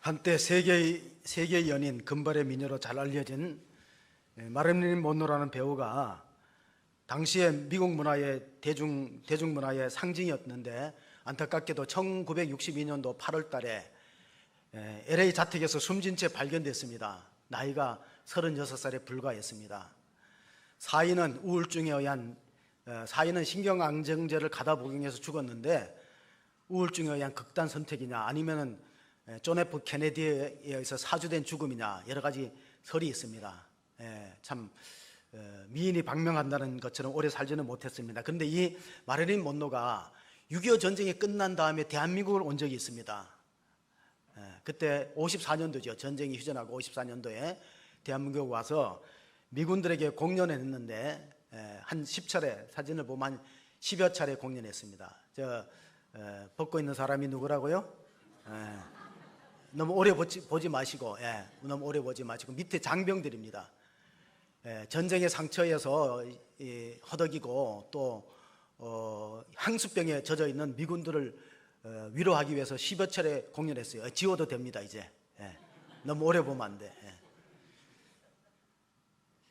한때 세계의 연인 금발의 미녀로 잘 알려진 마릴린 먼로라는 배우가 당시에 미국 문화의 대중문화의 상징이었는데 안타깝게도 1962년도 8월 달에 LA 자택에서 숨진 채 발견됐습니다. 나이가 36살에 불과했습니다. 사인은 우울증에 의한 사인은 신경안정제를 가다 복용해서 죽었는데 우울증에 의한 극단 선택이냐 아니면은 존 F 케네디에 의해서 사주된 죽음이냐 여러 가지 설이 있습니다. 참 미인이 방명한다는 것처럼 오래 살지는 못했습니다. 그런데 이 마릴린 먼로가 6.25 전쟁이 끝난 다음에 대한민국을 온 적이 있습니다. 그때 54년도죠. 전쟁이 휴전하고 54년도에 대한민국에 와서 미군들에게 공연을 했는데 한 10차례 사진을 보면 한 10여 차례 공연했습니다. 벗고 있는 사람이 누구라고요? 너무 오래 보지 마시고 너무 오래 보지 마시고 밑에 장병들입니다. 전쟁의 상처에서 허덕이고 또 향수병에 젖어 있는 미군들을 위로하기 위해서 10여 차례 공연했어요. 지워도 됩니다 이제. 너무 오래 보면 안 돼.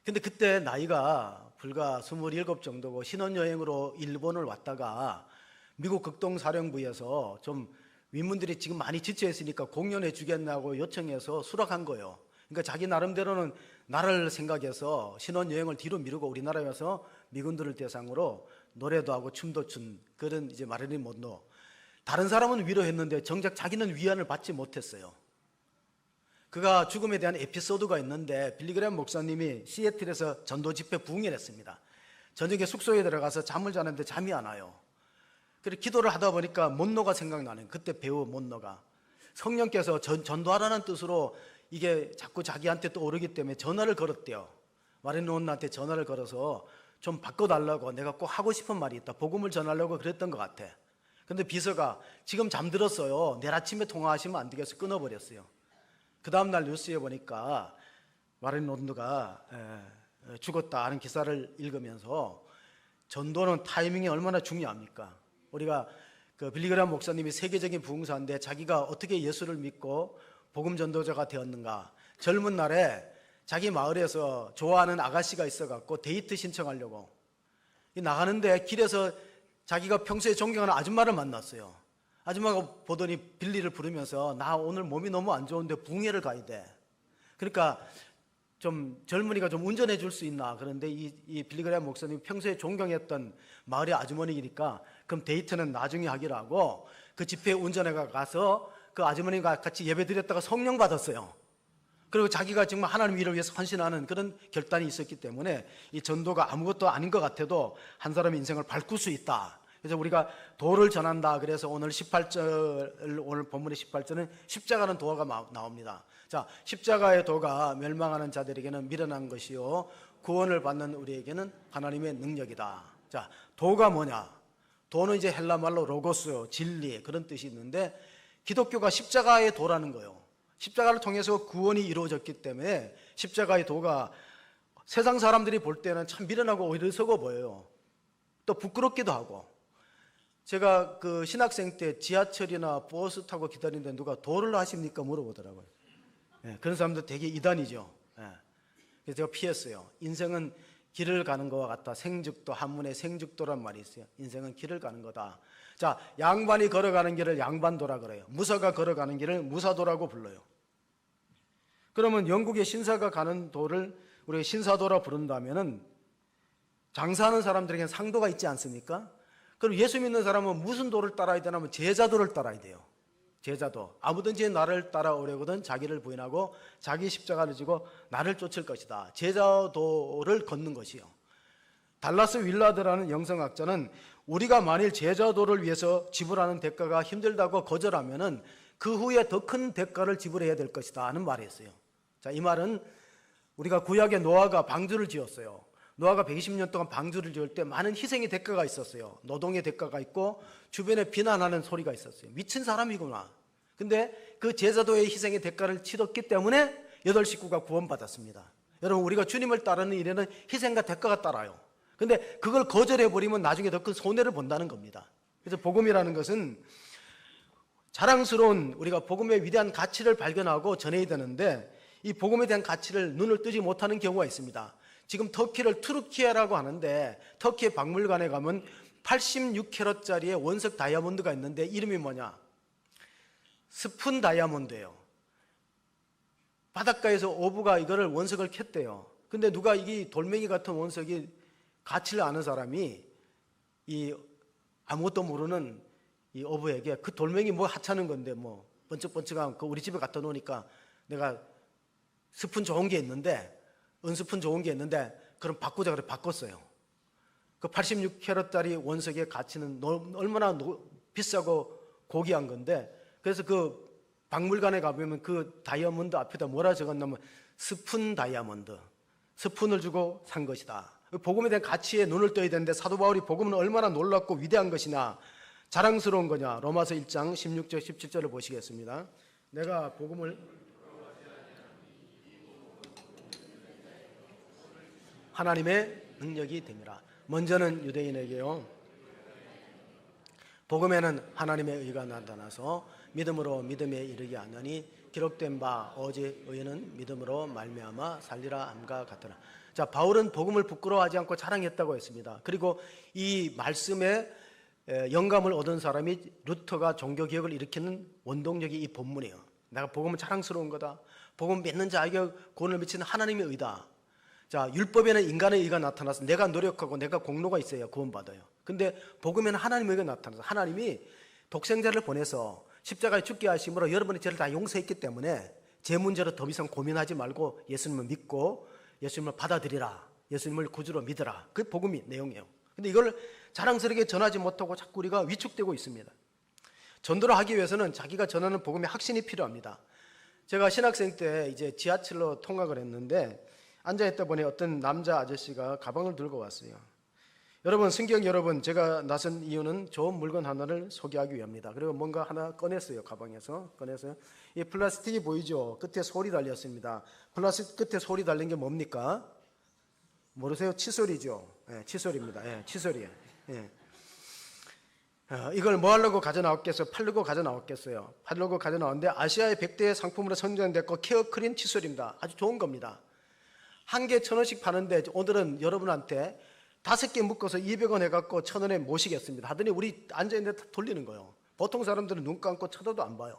근데 그때 나이가 불과 27 정도고 신혼여행으로 일본을 왔다가 미국 극동사령부에서 좀 위문들이 지금 많이 지쳐있으니까 공연해 주겠냐고 요청해서 수락한 거예요. 그러니까 자기 나름대로는 나라를 생각해서 신혼여행을 뒤로 미루고 우리나라에 와서 미군들을 대상으로 노래도 하고 춤도 춘 그런 이제 마릴린 먼로. 다른 사람은 위로했는데 정작 자기는 위안을 받지 못했어요. 그가 죽음에 대한 에피소드가 있는데 빌리그레엄 목사님이 시애틀에서 전도 집회 부흥회를 했습니다. 저녁에 숙소에 들어가서 잠을 자는데 잠이 안 와요. 그래서 기도를 하다 보니까 먼로가 생각나는 그때 배우 먼로가 성령께서 전도하라는 뜻으로 이게 자꾸 자기한테 또 오르기 때문에 전화를 걸었대요. 마릴린 먼로한테 전화를 걸어서 좀 바꿔달라고 내가 꼭 하고 싶은 말이 있다. 복음을 전하려고 그랬던 것 같아. 근데 비서가 지금 잠들었어요. 내일 아침에 통화하시면 안 되겠어. 끊어버렸어요. 그 다음날 뉴스에 보니까 마릴린 먼로가 죽었다 하는 기사를 읽으면서 전도는 타이밍이 얼마나 중요합니까? 우리가 그 빌리그레엄 목사님이 세계적인 부흥사인데 자기가 어떻게 예수를 믿고 복음 전도자가 되었는가? 젊은 날에 자기 마을에서 좋아하는 아가씨가 있어갖고 데이트 신청하려고 나가는데 길에서 자기가 평소에 존경하는 아줌마를 만났어요. 아줌마가 보더니 빌리를 부르면서 나 오늘 몸이 너무 안 좋은데 부흥회를 가야 돼. 그러니까 좀 젊은이가 좀 운전해 줄 수 있나? 그런데 이 빌리그레엄 목사님 평소에 존경했던 마을의 아주머니이니까 그럼 데이트는 나중에 하기로 하고 그 집회에 운전해 가서 그 아주머니가 같이 예배 드렸다가 성령 받았어요. 그리고 자기가 정말 하나님 일을 위해서 헌신하는 그런 결단이 있었기 때문에 이 전도가 아무것도 아닌 것 같아도 한 사람의 인생을 바꿀 수 있다. 그래서 우리가 도를 전한다. 그래서 오늘 18절, 오늘 본문의 18절은 십자가는 도가 나옵니다. 자, 십자가의 도가 멸망하는 자들에게는 미련한 것이요 구원을 받는 우리에게는 하나님의 능력이다. 자, 도가 뭐냐? 도는 이제 헬라 말로 로고스, 진리 그런 뜻이 있는데 기독교가 십자가의 도라는 거예요. 십자가를 통해서 구원이 이루어졌기 때문에 십자가의 도가 세상 사람들이 볼 때는 참 미련하고 어리석어 보여요. 또 부끄럽기도 하고. 제가 그 신학생 때 지하철이나 버스 타고 기다리는데 누가 도를 하십니까? 물어보더라고요. 그런 사람들 되게 이단이죠. 그래서 제가 피했어요. 인생은 길을 가는 것과 같다. 생죽도, 한문에 생죽도란 말이 있어요. 인생은 길을 가는 거다. 자, 양반이 걸어가는 길을 양반도라 그래요. 무사가 걸어가는 길을 무사도라고 불러요. 그러면 영국의 신사가 가는 도를 우리가 신사도라 부른다면은 장사하는 사람들에게는 상도가 있지 않습니까? 그럼 예수 믿는 사람은 무슨 도를 따라야 되냐면 제자도를 따라야 돼요. 제자도. 아무든지 나를 따라오려거든 자기를 부인하고 자기 십자가를 지고 나를 쫓을 것이다. 제자도를 걷는 것이요. 달라스 윌라드라는 영성학자는 우리가 만일 제자도를 위해서 지불하는 대가가 힘들다고 거절하면은 그 후에 더 큰 대가를 지불해야 될 것이다 하는 말을 했어요. 자, 이 말은 우리가 구약의 노아가 방주를 지었어요. 노아가 120년 동안 방주를 지을 때 많은 희생의 대가가 있었어요. 노동의 대가가 있고 주변에 비난하는 소리가 있었어요. 미친 사람이구나. 근데 그 제자도의 희생의 대가를 치렀기 때문에 8 식구가 구원받았습니다. 여러분, 우리가 주님을 따르는 일에는 희생과 대가가 따라요. 근데 그걸 거절해버리면 나중에 더 큰 손해를 본다는 겁니다. 그래서 복음이라는 것은 자랑스러운 우리가 복음의 위대한 가치를 발견하고 전해야 되는데 이 복음에 대한 가치를 눈을 뜨지 못하는 경우가 있습니다. 지금 터키를 투르키예라고 하는데 터키의 박물관에 가면 86캐럿짜리의 원석 다이아몬드가 있는데 이름이 뭐냐? 스푼 다이아몬드예요. 바닷가에서 어부가 이거를 원석을 캤대요. 근데 누가 이 돌멩이 같은 원석이 가치를 아는 사람이 이 아무것도 모르는 이 어부에게 그 돌멩이 뭐 하찮은 건데 뭐 번쩍번쩍한 그 우리 집에 갖다 놓으니까 내가 스푼 좋은 게 있는데 은스푼 좋은 게 있는데 그럼 바꾸자 그래 바꿨어요. 그 86캐럿짜리 원석의 가치는 얼마나 비싸고 고귀한 건데 그래서 그 박물관에 가보면 그 다이아몬드 앞에다 뭐라 적었냐면 스푼 다이아몬드, 스푼을 주고 산 것이다. 복음에 대한 가치에 눈을 떠야 되는데 사도 바울이 복음은 얼마나 놀랍고 위대한 것이냐, 자랑스러운 거냐. 로마서 1장 16절 17절을 보시겠습니다. 내가 복음을 하나님의 능력이 됨이라. 먼저는 유대인에게요, 복음에는 하나님의 의가 나타나서 믿음으로 믿음에 이르게 하느니 기록된 바 오직 의인은 믿음으로 말미암아 살리라 함과 같으라. 자, 바울은 복음을 부끄러워하지 않고 자랑했다고 했습니다. 그리고 이 말씀에 영감을 얻은 사람이 루터가 종교개혁을 일으키는 원동력이 이 본문이에요. 내가 복음은 자랑스러운 거다. 복음 믿는 자에게 구원을 미치는 하나님의 의다. 자, 율법에는 인간의 의가 나타나서 내가 노력하고 내가 공로가 있어야 구원받아요. 근데 복음에는 하나님의 의가 나타나서 하나님이 독생자를 보내서 십자가에 죽게 하심으로 여러분의 죄를 다 용서했기 때문에 제 문제로 더 이상 고민하지 말고 예수님을 믿고 예수님을 받아들이라. 예수님을 구주로 믿으라. 그게 복음의 내용이에요. 근데 이걸 자랑스럽게 전하지 못하고 자꾸 우리가 위축되고 있습니다. 전도를 하기 위해서는 자기가 전하는 복음의 확신이 필요합니다. 제가 신학생 때 이제 지하철로 통학을 했는데 앉아있다 보니 어떤 남자 아저씨가 가방을 들고 왔어요. 여러분, 성경 여러분, 제가 나선 이유는 좋은 물건 하나를 소개하기 위함입니다. 그리고 뭔가 하나 꺼냈어요. 가방에서 꺼내서요. 이 플라스틱이 보이죠? 끝에 솔이 달렸습니다. 플라스틱 끝에 솔이 달린 게 뭡니까? 모르세요? 칫솔이죠. 예, 칫솔입니다. 예, 칫솔이에요. 예. 이걸 뭐 하려고 가져나왔겠어요? 팔려고 가져나왔겠어요? 팔려고 가져나왔는데 아시아의 100대 상품으로 선정됐고 케어크린 칫솔입니다. 아주 좋은 겁니다. 한 개 1,000원씩 파는데 오늘은 여러분한테 5개 묶어서 200원 해갖고 1,000원에 모시겠습니다 하더니 우리 앉아있는데 돌리는 거예요. 보통 사람들은 눈 감고 쳐다도 안 봐요.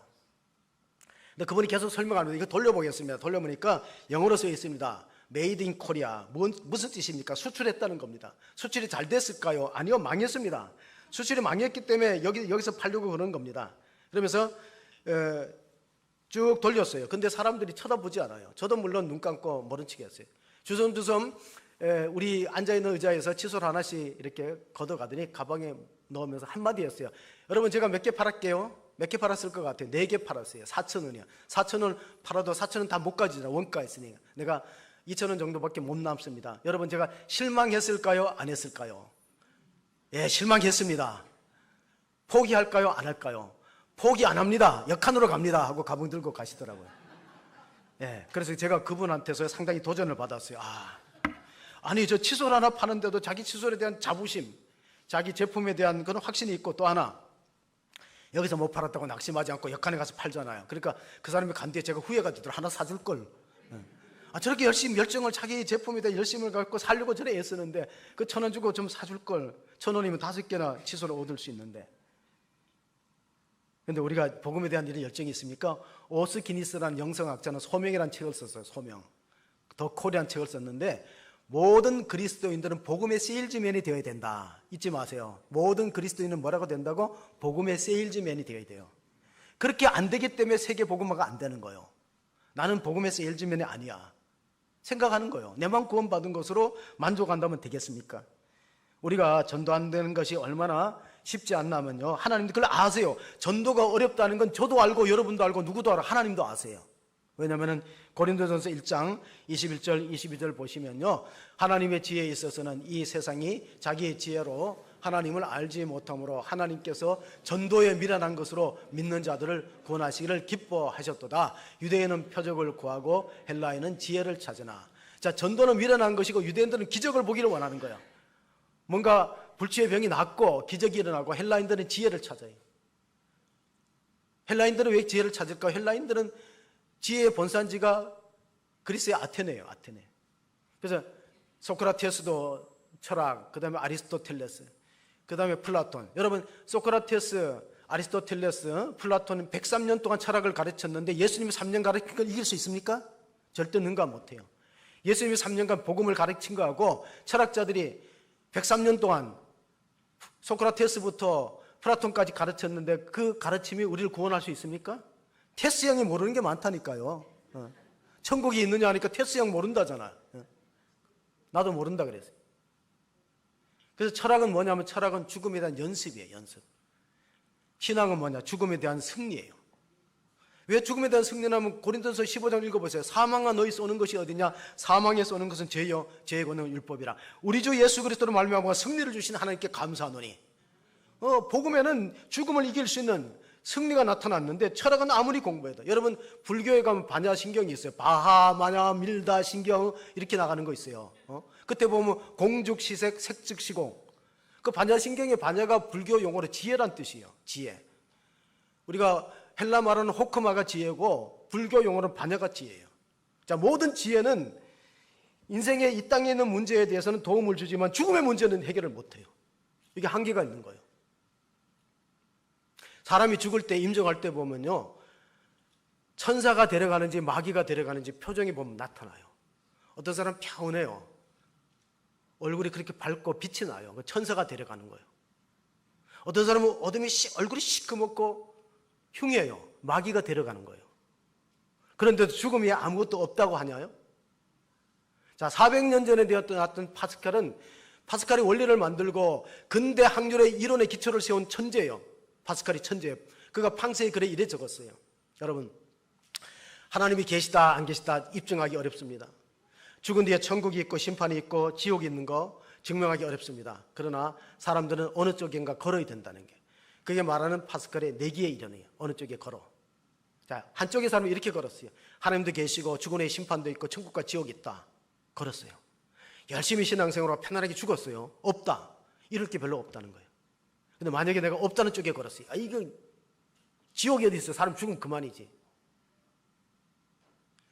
근데 그분이 계속 설명하는데 이거 돌려보겠습니다. 돌려보니까 영어로 써 있습니다. Made in Korea. 무슨 뜻입니까? 수출했다는 겁니다. 수출이 잘 됐을까요? 아니요, 망했습니다. 수출이 망했기 때문에 여기서 팔려고 그러는 겁니다. 그러면서 쭉 돌렸어요. 근데 사람들이 쳐다보지 않아요. 저도 물론 눈 감고 모른 척 했어요. 주섬주섬 우리 앉아있는 의자에서 칫솔 하나씩 이렇게 걷어가더니 가방에 넣으면서 한마디 했어요. 여러분, 제가 몇 개 팔았게요? 몇 개 팔았을 것 같아요? 4개 팔았어요. 4,000원이요. 4,000원 팔아도 4,000원 다 못 가지잖아. 원가 있으니까. 내가 2,000원 정도밖에 못 남습니다. 여러분, 제가 실망했을까요? 안 했을까요? 예, 실망했습니다. 포기할까요? 안 할까요? 포기 안 합니다. 역한으로 갑니다 하고 가방 들고 가시더라고요. 예, 그래서 제가 그분한테서 상당히 도전을 받았어요. 아니 저 칫솔 하나 파는데도 자기 칫솔에 대한 자부심, 자기 제품에 대한 그런 확신이 있고, 또 하나 여기서 못 팔았다고 낙심하지 않고 역한에 가서 팔잖아요. 그러니까 그 사람이 간 뒤에 제가 후회가 되더라고요. 하나 사줄 걸. 저렇게 열심히 열정을 자기 제품에 대한 열심을 갖고 살려고 저래 애쓰는데 그 1,000원 주고 좀 사줄 걸. 1,000원이면 5개나 칫솔을 얻을 수 있는데. 근데 우리가 복음에 대한 이런 열정이 있습니까? 오스 기니스라는 영성학자는 소명이라는 책을 썼어요. 소명. 더 코리안 책을 썼는데 모든 그리스도인들은 복음의 세일즈맨이 되어야 된다. 잊지 마세요. 모든 그리스도인은 뭐라고 된다고? 복음의 세일즈맨이 되어야 돼요. 그렇게 안 되기 때문에 세계 복음화가 안 되는 거예요. 나는 복음의 세일즈맨이 아니야. 생각하는 거예요. 내만 구원받은 것으로 만족한다면 되겠습니까? 우리가 전도한다는 것이 얼마나 쉽지 않나면요, 하나님도 그걸 아세요. 전도가 어렵다는 건 저도 알고 여러분도 알고 누구도 알아. 하나님도 아세요. 왜냐하면 고린도전서 1장 21절 22절 보시면요, 하나님의 지혜에 있어서는 이 세상이 자기의 지혜로 하나님을 알지 못함으로 하나님께서 전도에 미련한 것으로 믿는 자들을 구원하시기를 기뻐하셨도다. 유대인은 표적을 구하고 헬라인은 지혜를 찾으나. 자, 전도는 미련한 것이고 유대인들은 기적을 보기를 원하는 거예요. 뭔가 불치의 병이 낫고 기적이 일어나고, 헬라인들은 지혜를 찾아요. 헬라인들은 왜 지혜를 찾을까? 헬라인들은 지혜의 본산지가 그리스의 아테네예요. 아테네. 그래서 소크라테스도 철학, 그 다음에 아리스토텔레스, 그 다음에 플라톤. 여러분, 소크라테스, 아리스토텔레스, 플라톤은 103년 동안 철학을 가르쳤는데 예수님이 3년 가르친 걸 이길 수 있습니까? 절대 능가 못해요. 예수님이 3년간 복음을 가르친 거하고 철학자들이 103년 동안 소크라테스부터 플라톤까지 가르쳤는데 그 가르침이 우리를 구원할 수 있습니까? 테스 형이 모르는 게 많다니까요. 천국이 있느냐 하니까 테스 형 모른다잖아. 나도 모른다 그랬어요. 그래서 철학은 뭐냐면 철학은 죽음에 대한 연습이에요. 연습. 신앙은 뭐냐? 죽음에 대한 승리예요. 왜 죽음에 대한 승리냐면 고린도서 15장 읽어보세요. 사망아 너희 쏘는 것이 어디냐? 사망에 쏘는 것은 죄요 죄의 권능 율법이라. 우리 주 예수 그리스도로 말미암아 승리를 주신 하나님께 감사하노니. 복음에는 죽음을 이길 수 있는 승리가 나타났는데 철학은 아무리 공부해도, 여러분 불교에 가면 반야 신경이 있어요. 바하, 마냐, 밀다 신경 이렇게 나가는 거 있어요. 그때 보면 공죽, 시색, 색즉, 시공. 그 반야 신경의 반야가 불교 용어로 지혜란 뜻이에요. 지혜. 우리가 헬라 말하는 호크마가 지혜고 불교 용어는 반야가 지혜예요. 자, 모든 지혜는 인생의 이 땅에 있는 문제에 대해서는 도움을 주지만 죽음의 문제는 해결을 못해요. 이게 한계가 있는 거예요. 사람이 죽을 때 임종할 때 보면요, 천사가 데려가는지 마귀가 데려가는지 표정이 보면 나타나요. 어떤 사람은 평온해요. 얼굴이 그렇게 밝고 빛이 나요. 천사가 데려가는 거예요. 어떤 사람은 어둠이 얼굴이 시커멓고 흉해요. 마귀가 데려가는 거예요. 그런데도 죽음이 아무것도 없다고 하냐요? 자, 400년 전에 되었던 파스칼이 원리를 만들고 근대 학률의 이론의 기초를 세운 천재예요. 파스칼이 천재예요. 그가 팡세의 글에 이래 적었어요. 여러분, 하나님이 계시다 안 계시다 입증하기 어렵습니다. 죽은 뒤에 천국이 있고 심판이 있고 지옥이 있는 거 증명하기 어렵습니다. 그러나 사람들은 어느 쪽인가 걸어야 된다는 게, 그게 말하는 파스칼의 내기의 이론이에요. 어느 쪽에 걸어. 자, 한쪽의 사람이 이렇게 걸었어요. 하나님도 계시고 죽은 후에 심판도 있고 천국과 지옥이 있다. 걸었어요. 열심히 신앙생활하고 편안하게 죽었어요. 없다. 이럴 게 별로 없다는 거예요. 근데 만약에 내가 없다는 쪽에 걸었어요. 이거 지옥이 어디 있어? 사람 죽으면 그만이지.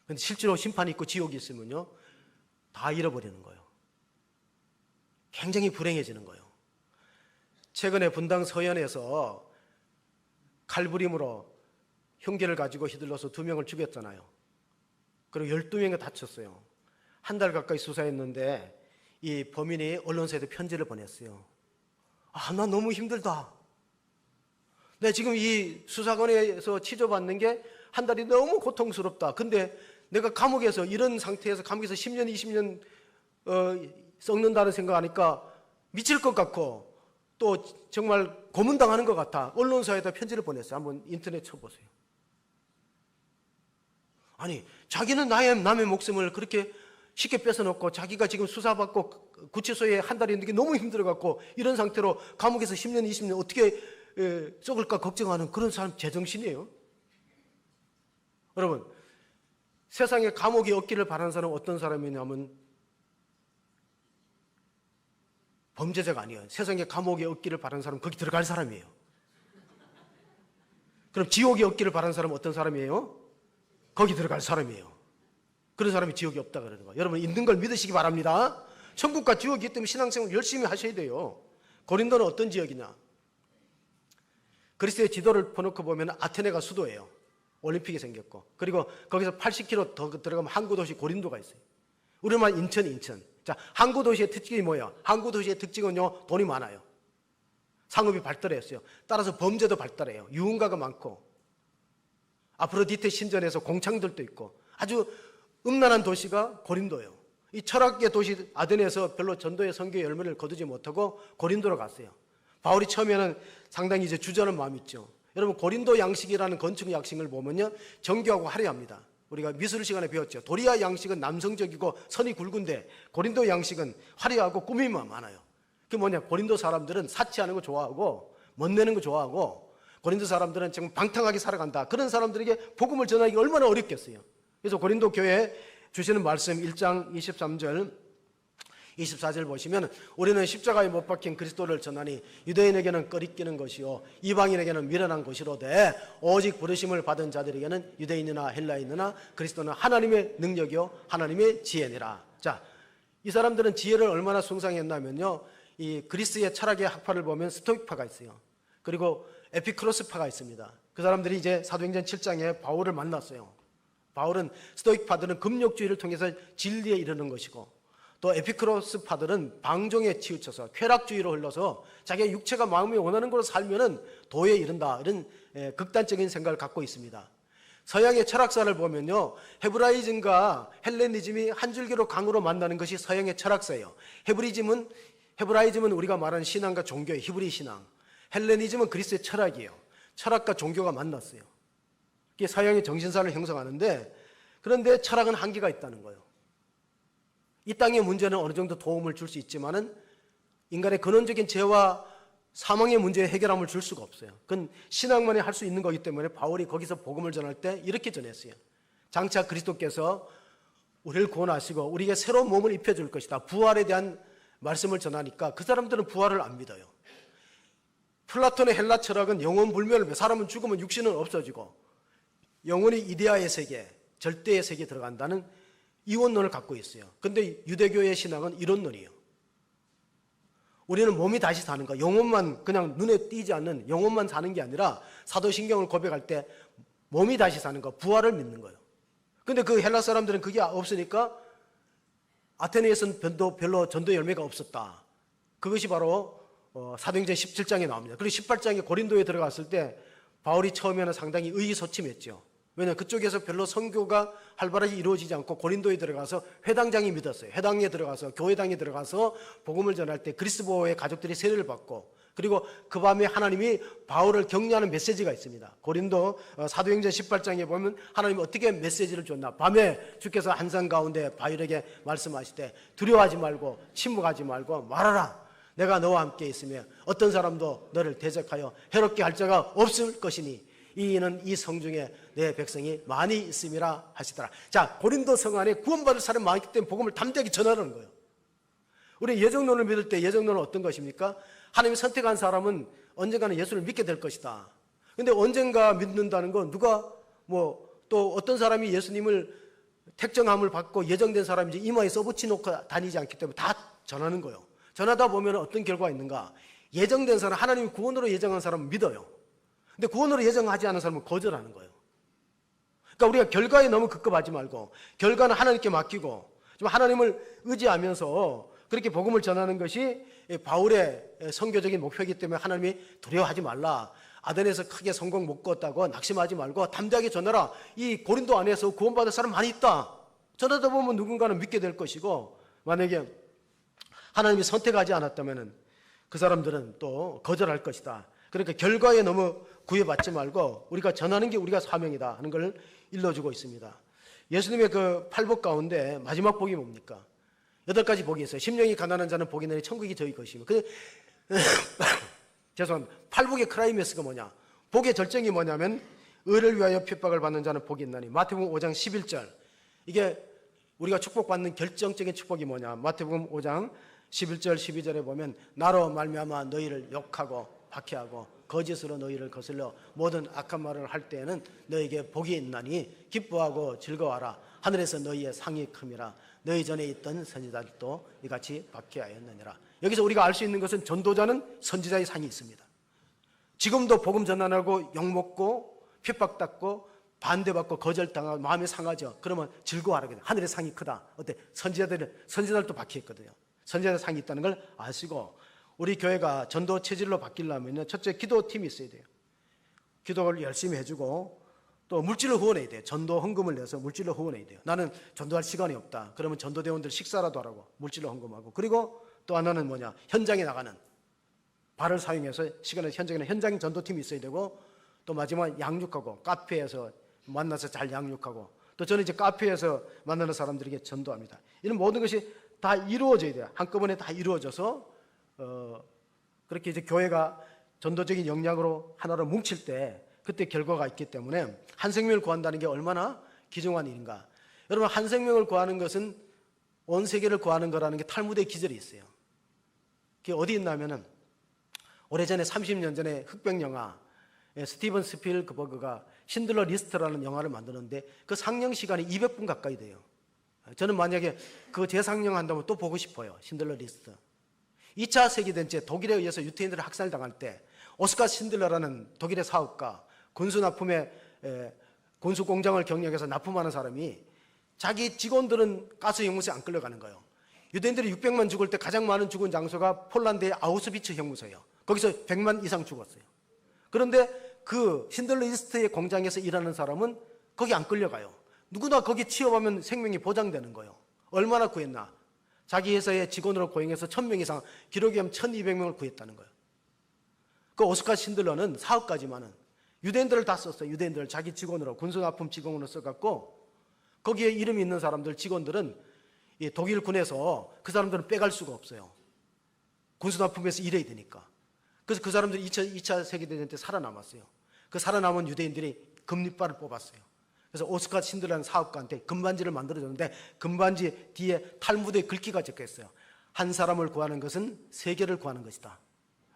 근데 실제로 심판이 있고 지옥이 있으면요, 다 잃어버리는 거예요. 굉장히 불행해지는 거예요. 최근에 분당 서현에서 칼부림으로 흉기를 가지고 휘둘러서 2명을 죽였잖아요. 그리고 12명이 다쳤어요. 한 달 가까이 수사했는데 이 범인이 언론사에도 편지를 보냈어요. 나 너무 힘들다. 내가 지금 이 수사관에서 치료받는 게 한 달이 너무 고통스럽다. 근데 내가 감옥에서 이런 상태에서 감옥에서 10년, 20년 썩는다는 생각하니까 미칠 것 같고 또 정말 고문당하는 것 같아. 언론사에다 편지를 보냈어요. 한번 인터넷 쳐보세요. 아니, 자기는 남의 목숨을 그렇게 쉽게 뺏어놓고 자기가 지금 수사받고 구치소에 한 달 있는 게 너무 힘들어갖고 이런 상태로 감옥에서 10년, 20년 어떻게 썩을까 걱정하는 그런 사람 제정신이에요. 여러분, 세상에 감옥이 없기를 바라는 사람은 어떤 사람이냐면 범죄자가 아니에요. 세상에 감옥이 없기를 바라는 사람은 거기 들어갈 사람이에요. 그럼 지옥이 없기를 바라는 사람은 어떤 사람이에요? 거기 들어갈 사람이에요. 그런 사람이 지옥이 없다 그러는 거예요. 여러분, 있는 걸 믿으시기 바랍니다. 천국과 지옥이 있기 때문에 신앙생활 열심히 하셔야 돼요. 고린도는 어떤 지역이냐? 그리스의 지도를 펴놓고 보면 아테네가 수도예요. 올림픽이 생겼고, 그리고 거기서 80km 더 들어가면 항구 도시 고린도가 있어요. 우리말 인천. 자, 항구 도시의 특징이 뭐예요? 항구 도시의 특징은요, 돈이 많아요. 상업이 발달했어요. 따라서 범죄도 발달해요. 유흥가가 많고, 아프로디테 신전에서 공창들도 있고, 아주 음란한 도시가 고린도예요. 이 철학의 도시 아덴에서 별로 전도의 선교의 열매를 거두지 못하고 고린도로 갔어요. 바울이 처음에는 상당히 이제 주저하는 마음이 있죠. 여러분, 고린도 양식이라는 건축 양식을 보면요, 정교하고 화려합니다. 우리가 미술 시간에 배웠죠. 도리아 양식은 남성적이고 선이 굵은데 고린도 양식은 화려하고 꾸밈이 많아요. 그게 뭐냐? 고린도 사람들은 사치하는 거 좋아하고 멋내는 거 좋아하고, 고린도 사람들은 정말 방탕하게 살아간다. 그런 사람들에게 복음을 전하기가 얼마나 어렵겠어요. 그래서 고린도 교회에 주시는 말씀 1장 23절, 24절 보시면 우리는 십자가에 못 박힌 그리스도를 전하니 유대인에게는 꺼리끼는 것이요 이방인에게는 미련한 것이로되 오직 부르심을 받은 자들에게는 유대인이나 헬라인이나 그리스도는 하나님의 능력이요 하나님의 지혜니라. 자, 이 사람들은 지혜를 얼마나 숭상했냐면요, 이 그리스의 철학의 학파를 보면 스토익파가 있어요. 그리고 에피크로스파가 있습니다. 그 사람들이 이제 사도행전 7장에 바울을 만났어요. 바울은 스토익파들은 금욕주의를 통해서 진리에 이르는 것이고, 또 에피크로스파들은 방종에 치우쳐서 쾌락주의로 흘러서 자기의 육체가 마음이 원하는 걸로 살면은 도에 이른다, 이런 극단적인 생각을 갖고 있습니다. 서양의 철학사를 보면요, 헤브라이즘과 헬레니즘이 한 줄기로 강으로 만나는 것이 서양의 철학사예요. 헤브라이즘은 우리가 말하는 신앙과 종교의 히브리 신앙, 헬레니즘은 그리스의 철학이에요. 철학과 종교가 만났어요. 이게 서양의 정신사를 형성하는데, 그런데 철학은 한계가 있다는 거예요. 이 땅의 문제는 어느 정도 도움을 줄 수 있지만은 인간의 근원적인 죄와 사망의 문제에 해결함을 줄 수가 없어요. 그건 신앙만이 할 수 있는 거기 때문에 바울이 거기서 복음을 전할 때 이렇게 전했어요. 장차 그리스도께서 우리를 구원하시고 우리에게 새로운 몸을 입혀줄 것이다, 부활에 대한 말씀을 전하니까 그 사람들은 부활을 안 믿어요. 플라톤의 헬라 철학은 영원 불멸을, 사람은 죽으면 육신은 없어지고 영혼이 이데아의 세계, 절대의 세계에 들어간다는 이원론을 갖고 있어요. 그런데 유대교의 신앙은 이론론이에요. 우리는 몸이 다시 사는 거, 영혼만, 그냥 눈에 띄지 않는 영혼만 사는 게 아니라 사도신경을 고백할 때 몸이 다시 사는 거, 부활을 믿는 거예요. 근데 그 헬라 사람들은 그게 없으니까 아테네에서는 별로 전도 열매가 없었다. 그것이 바로 사도행전 17장에 나옵니다. 그리고 18장에 고린도에 들어갔을 때 바울이 처음에는 상당히 의기소침했죠. 왜냐하면 그쪽에서 별로 선교가 활발하게 이루어지지 않고 고린도에 들어가서 회당장이 믿었어요. 회당에 들어가서, 교회당에 들어가서 복음을 전할 때 그리스도의 가족들이 세례를 받고, 그리고 그 밤에 하나님이 바울을 격려하는 메시지가 있습니다. 고린도 사도행전 18장에 보면 하나님이 어떻게 메시지를 줬나. 밤에 주께서 한산 가운데 바울에게 말씀하시되 두려워하지 말고 침묵하지 말고 말하라. 내가 너와 함께 있으며 어떤 사람도 너를 대적하여 해롭게 할 자가 없을 것이니 이는 이 성중에 내 백성이 많이 있음이라 하시더라. 자, 고린도 성 안에 구원받을 사람이 많기 때문에 복음을 담대하게 전하는 거예요. 우리 예정론을 믿을 때 예정론은 어떤 것입니까? 하나님이 선택한 사람은 언젠가는 예수를 믿게 될 것이다. 근데 언젠가 믿는다는 건 누가 또 어떤 사람이 예수님을 택정함을 받고 예정된 사람이 이제 이마에 써붙여놓고 다니지 않기 때문에 다 전하는 거예요. 전하다 보면 어떤 결과가 있는가? 예정된 사람, 하나님이 구원으로 예정한 사람은 믿어요. 근데 구원으로 예정하지 않은 사람은 거절하는 거예요. 그러니까 우리가 결과에 너무 급급하지 말고 결과는 하나님께 맡기고 좀 하나님을 의지하면서 그렇게 복음을 전하는 것이 바울의 선교적인 목표이기 때문에 하나님이 두려워하지 말라. 아덴에서 크게 성공 못 거뒀다고 낙심하지 말고 담대하게 전하라. 이 고린도 안에서 구원받을 사람 많이 있다. 전하다 보면 누군가는 믿게 될 것이고, 만약에 하나님이 선택하지 않았다면 그 사람들은 또 거절할 것이다. 그러니까 결과에 너무 구애받지 말고 우리가 전하는 게 우리가 사명이다 하는 걸 일러주고 있습니다. 예수님의 그 8복 가운데 마지막 복이 뭡니까? 8가지 복이 있어요. 심령이 가난한 자는 복이 있나니 천국이 저희 것이며. 죄송합니다. 8복의 크라이맥스가 뭐냐? 복의 절정이 뭐냐면 의를 위하여 핍박을 받는 자는 복이 있나니. 마태복음 5장 11절. 이게 우리가 축복받는 결정적인 축복이 뭐냐? 마태복음 5장 11절 12절에 보면 나로 말미암아 너희를 욕하고 박해하고 거짓으로 너희를 거슬러 모든 악한 말을 할 때에는 너희에게 복이 있나니 기뻐하고 즐거워하라. 하늘에서 너희의 상이 큼이라. 너희 전에 있던 선지자들도 이같이 박해하였느니라. 여기서 우리가 알 수 있는 것은 전도자는 선지자의 상이 있습니다. 지금도 복음 전환하고 욕먹고 핍박받고 반대받고 거절당하고 마음이 상하죠. 그러면 즐거워하라. 하늘의 상이 크다. 어때? 선지자들도 박해했거든요. 선지자의 상이 있다는 걸 아시고, 우리 교회가 전도 체질로 바뀌려면 첫째 기도팀이 있어야 돼요. 기도를 열심히 해주고 또 물질로 후원해야 돼요. 전도 헌금을 내서 물질로 후원해야 돼요. 나는 전도할 시간이 없다. 그러면 전도대원들 식사라도 하라고 물질로 헌금하고, 그리고 또 하나는 뭐냐? 현장에 나가는 발을 사용해서 현장에는 현장 전도팀이 있어야 되고, 또 마지막 양육하고 카페에서 만나서 잘 양육하고, 또 저는 이제 카페에서 만나는 사람들에게 전도합니다. 이런 모든 것이 다 이루어져야 돼요. 한꺼번에 다 이루어져서 그렇게 이제 교회가 전도적인 역량으로 하나로 뭉칠 때 그때 결과가 있기 때문에 한 생명을 구한다는 게 얼마나 귀중한 일인가. 여러분, 한 생명을 구하는 것은 온 세계를 구하는 거라는 게 탈무드의 기절이 있어요. 그게 어디 있냐면은 오래전에 30년 전에 흑백 영화 스티븐 스필버그가 신들러 리스트라는 영화를 만드는데 그 상영 시간이 200분 가까이 돼요. 저는 만약에 그 재상영한다면 또 보고 싶어요. 신들러 리스트. 2차 세계대전 독일에 의해서 유태인들을 학살당할 때 오스카 신들러라는 독일의 사업가, 군수 납품에 군수 공장을 경영해서 납품하는 사람이 자기 직원들은 가스 형무소에 안 끌려가는 거예요. 유대인들이 600만 죽을 때 가장 많은 죽은 장소가 폴란드의 아우슈비츠 형무소예요. 거기서 100만 이상 죽었어요. 그런데 그 신들러 리스트의 공장에서 일하는 사람은 거기 안 끌려가요. 누구나 거기 취업하면 생명이 보장되는 거예요. 얼마나 구했나? 자기 회사의 직원으로 고용해서 1000명 이상, 기록에 하면 1200명을 구했다는 거예요. 그 오스카 신들러는 사업가지만은 유대인들을 다 썼어요. 유대인들을 자기 직원으로, 군수납품 직원으로 써갖고 거기에 이름이 있는 사람들, 직원들은 이 독일 군에서 그 사람들은 빼갈 수가 없어요. 군수납품에서 일해야 되니까. 그래서 그 사람들이 2차 세계대전 때 살아남았어요. 그 살아남은 유대인들이 금리빨을 뽑았어요. 그래서 오스카 신들러라는 사업가한테 금반지를 만들어줬는데 금반지 뒤에 탈무드의 글귀가 적혀있어요. 한 사람을 구하는 것은 세계를 구하는 것이다.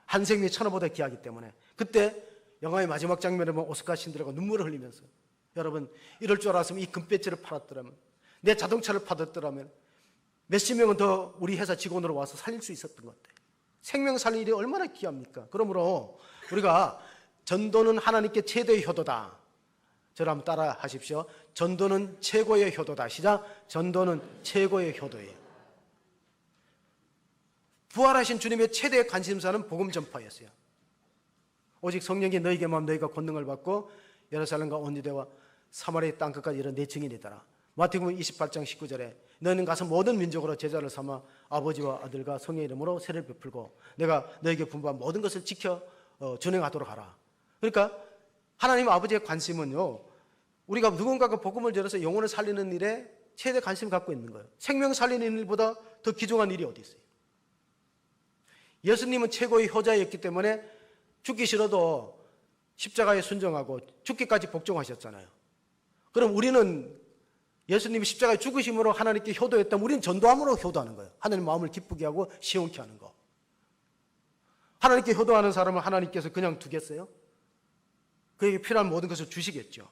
한 생명이 천하보다 귀하기 때문에. 그때 영화의 마지막 장면에 보면 오스카 신들러가 눈물을 흘리면서 여러분 이럴 줄 알았으면 이 금배지를 팔았더라면, 내 자동차를 팔았더라면 몇십 명은 더 우리 회사 직원으로 와서 살릴 수 있었던 것 같아요. 생명 살릴 일이 얼마나 귀합니까? 그러므로 우리가 전도는 하나님께 최대의 효도다. 저를 한번 따라 하십시오. 전도는 최고의 효도다. 시작. 전도는 최고의 효도예요. 부활하신 주님의 최대의 관심사는 복음 전파였어요. 오직 성령이 너희에게만 너희가 권능을 받고 예루살렘과 온 유대와 사마리아 땅끝까지 이런 내 증인이더라. 마태복음 28장 19절에 너희는 가서 모든 민족으로 제자를 삼아 아버지와 아들과 성의 이름으로 세례를 베풀고 내가 너희에게 분부한 모든 것을 지켜 준행하도록 하라. 그러니까 하나님 아버지의 관심은요, 우리가 누군가가 복음을 전해서 영혼을 살리는 일에 최대 관심을 갖고 있는 거예요. 생명 살리는 일보다 더 귀중한 일이 어디 있어요? 예수님은 최고의 효자였기 때문에 죽기 싫어도 십자가에 순종하고 죽기까지 복종하셨잖아요. 그럼 우리는 예수님이 십자가에 죽으심으로 하나님께 효도했다면 우리는 전도함으로 효도하는 거예요. 하나님 마음을 기쁘게 하고 시원케 하는 거. 하나님께 효도하는 사람을 하나님께서 그냥 두겠어요? 그에게 필요한 모든 것을 주시겠죠.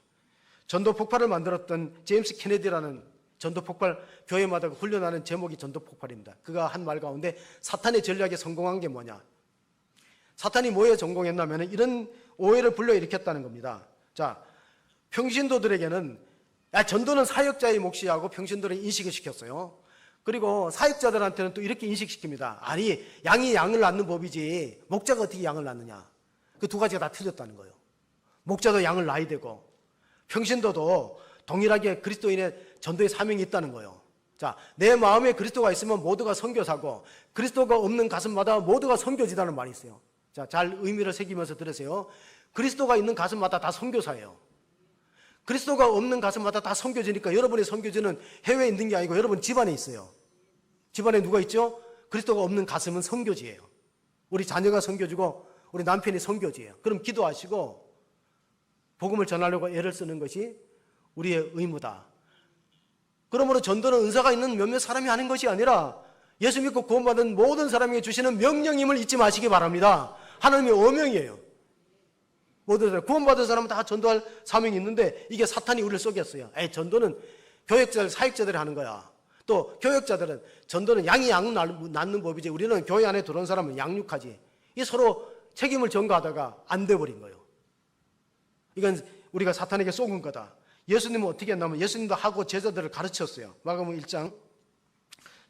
전도 폭발을 만들었던 제임스 케네디라는 전도 폭발 교회마다 훈련하는 제목이 전도 폭발입니다. 그가 한 말 가운데 사탄의 전략에 성공한 게 뭐냐? 사탄이 뭐에 성공했냐면 이런 오해를 불러일으켰다는 겁니다. 자, 평신도들에게는 전도는 사역자의 몫이 하고 평신도를 인식을 시켰어요. 그리고 사역자들한테는 또 이렇게 인식시킵니다. 아니, 양이 양을 낳는 법이지 목자가 어떻게 양을 낳느냐. 그 두 가지가 다 틀렸다는 거예요. 목자도 양을 낳아야 되고 평신도도 동일하게 그리스도인의 전도의 사명이 있다는 거예요. 자, 내 마음에 그리스도가 있으면 모두가 선교사고 그리스도가 없는 가슴마다 모두가 선교지다는 말이 있어요. 자, 잘 의미를 새기면서 들으세요. 그리스도가 있는 가슴마다 다 선교사예요. 그리스도가 없는 가슴마다 다 선교지니까 여러분의 선교지는 해외에 있는 게 아니고 여러분 집안에 있어요. 집안에 누가 있죠? 그리스도가 없는 가슴은 선교지예요. 우리 자녀가 선교지고 우리 남편이 선교지예요. 그럼 기도하시고 복음을 전하려고 애를 쓰는 것이 우리의 의무다. 그러므로 전도는 은사가 있는 몇몇 사람이 하는 것이 아니라 예수 믿고 구원받은 모든 사람에게 주시는 명령임을 잊지 마시기 바랍니다. 하나님의 어명이에요. 모든 사람, 구원받은 사람은 다 전도할 사명이 있는데 이게 사탄이 우리를 속였어요. 전도는 교역자들, 사역자들이 하는 거야. 또 교역자들은 전도는 양이 양 낳는 법이지 우리는 교회 안에 들어온 사람은 양육하지. 이 서로 책임을 전가하다가 안 돼버린 거예요. 이건 우리가 사탄에게 쏘은 거다. 예수님은 어떻게 했냐면 예수님도 하고 제자들을 가르쳤어요. 마가복음 1장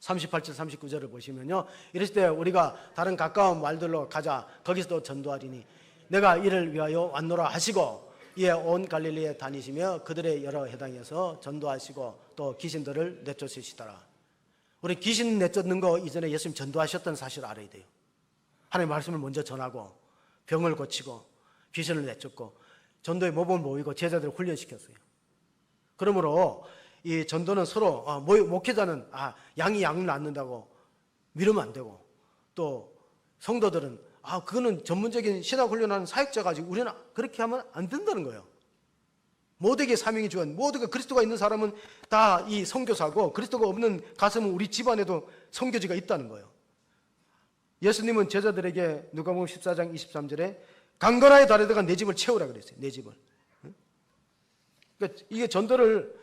38절 39절을 보시면요, 이랬을 때 우리가 다른 가까운 말들로 가자. 거기서도 전도하리니 내가 이를 위하여 왔노라 하시고 이에 온 갈릴리에 다니시며 그들의 여러 해당에서 전도하시고 또 귀신들을 내쫓으시더라. 우리 귀신 내쫓는 거 이전에 예수님 전도하셨던 사실을 알아야 돼요. 하나님의 말씀을 먼저 전하고 병을 고치고 귀신을 내쫓고 전도의 모범을 보이고 제자들을 훈련시켰어요. 그러므로 이 전도는 서로 목회자는 양이 양을 낳는다고 미루면 안 되고 또 성도들은 그거는 전문적인 신학 훈련하는 사역자 가지고 우리는 그렇게 하면 안 된다는 거예요. 모두에게 사명이 주어진, 모두가 그리스도가 있는 사람은 다 이 선교사고, 그리스도가 없는 가슴은 우리 집안에도 선교지가 있다는 거예요. 예수님은 제자들에게 누가복음 14장 23절에 강건하게 달려들어가 내 집을 채우라 그랬어요. 내 집을. 그러니까 이게 전도를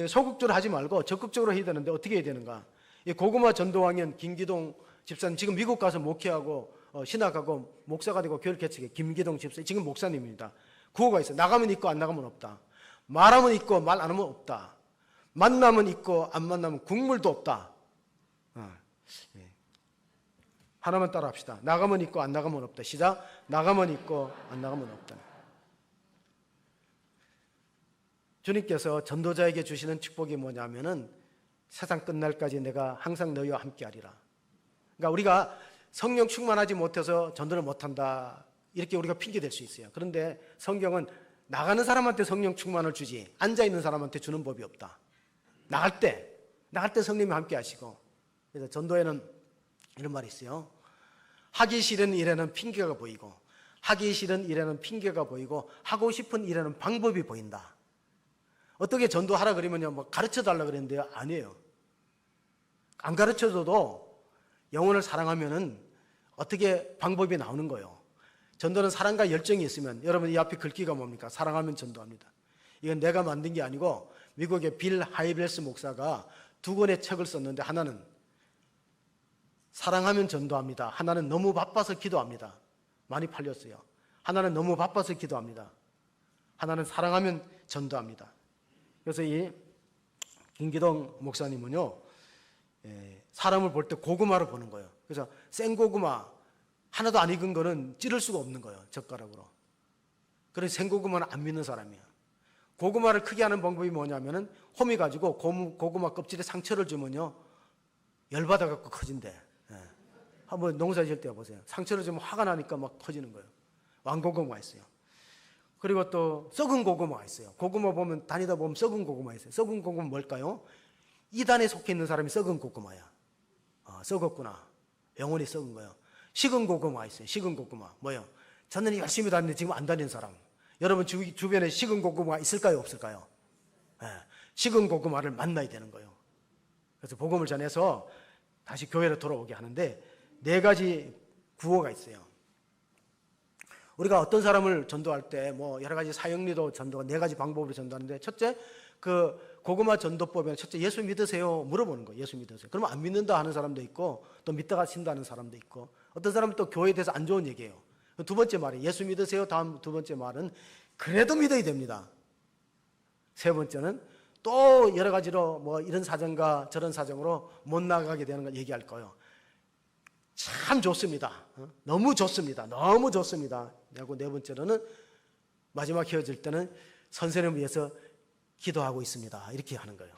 소극적으로 하지 말고 적극적으로 해야 되는데 어떻게 해야 되는가? 고구마 전도왕인 김기동 집사님, 지금 미국 가서 목회하고 신학하고 목사가 되고 교회 개척해. 김기동 집사님, 지금 목사님입니다. 구호가 있어요. 나가면 있고 안 나가면 없다. 말하면 있고 말 안 하면 없다. 만나면 있고 안 만나면 국물도 없다. 하나만 따라 합시다. 나가면 있고 안 나가면 없다. 시작. 나가면 있고 안 나가면 없다. 주님께서 전도자에게 주시는 축복이 뭐냐면은 세상 끝날까지 내가 항상 너희와 함께하리라. 그러니까 우리가 성령 충만하지 못해서 전도를 못한다, 이렇게 우리가 핑계 댈 수 있어요. 그런데 성경은 나가는 사람한테 성령 충만을 주지 앉아있는 사람한테 주는 법이 없다. 나갈 때 성령이 함께 하시고. 그래서 전도에는 이런 말이 있어요. 하기 싫은 일에는 핑계가 보이고, 하기 싫은 일에는 핑계가 보이고, 하고 싶은 일에는 방법이 보인다. 어떻게 전도하라 그러면요, 뭐 가르쳐 달라 그랬는데요, 아니에요. 안 가르쳐줘도 영혼을 사랑하면은 어떻게 방법이 나오는 거예요. 전도는 사랑과 열정이 있으면, 여러분 이 앞에 글귀가 뭡니까? 사랑하면 전도합니다. 이건 내가 만든 게 아니고 미국의 빌 하이벨스 목사가 2권의 책을 썼는데, 하나는 사랑하면 전도합니다. 하나는 너무 바빠서 기도합니다. 많이 팔렸어요. 하나는 너무 바빠서 기도합니다. 하나는 사랑하면 전도합니다. 그래서 이 김기동 목사님은요, 사람을 볼 때 고구마를 보는 거예요. 그래서 생고구마 하나도 안 익은 거는 찌를 수가 없는 거예요, 젓가락으로. 그래서 생고구마는 안 믿는 사람이에요. 고구마를 크게 하는 방법이 뭐냐면은 홈이 가지고 고구마 껍질에 상처를 주면요, 열받아 갖고 커진대. 한번 농사 지을 때 보세요. 상처를 주면 화가 나니까 막 커지는 거예요. 왕고구마 있어요. 그리고 또 썩은 고구마가 있어요. 고구마 보면 다니다 보면 썩은 고구마 있어요. 썩은 고구마 뭘까요? 이단에 속해 있는 사람이 썩은 고구마야. 썩었구나. 영혼이 썩은 거예요. 식은 고구마 있어요. 식은 고구마 뭐예요? 저는 열심히 다니는데 지금 안 다니는 사람. 여러분 주변에 식은 고구마가 있을까요, 없을까요? 식은 고구마를 만나야 되는 거예요. 그래서 복음을 전해서 다시 교회로 돌아오게 하는데 4가지 구호가 있어요. 우리가 어떤 사람을 전도할 때 뭐 여러 가지 사역리도 전도가 4가지 방법으로 전도하는데, 첫째, 그 고구마 전도법에는 첫째 예수 믿으세요 물어보는 거예요. 예수 믿으세요. 그러면 안 믿는다 하는 사람도 있고, 또 믿다가 신다는 사람도 있고, 어떤 사람은 또 교회에 대해서 안 좋은 얘기예요. 2번째 말이 예수 믿으세요. 다음 2번째 말은 그래도 믿어야 됩니다. 3번째는 또 여러 가지로 뭐 이런 사정과 저런 사정으로 못 나가게 되는 걸 얘기할 거예요. 참 좋습니다. 너무 좋습니다. 너무 좋습니다. 그리고 4번째로는 마지막 헤어질 때는 선생님을 위해서 기도하고 있습니다. 이렇게 하는 거예요.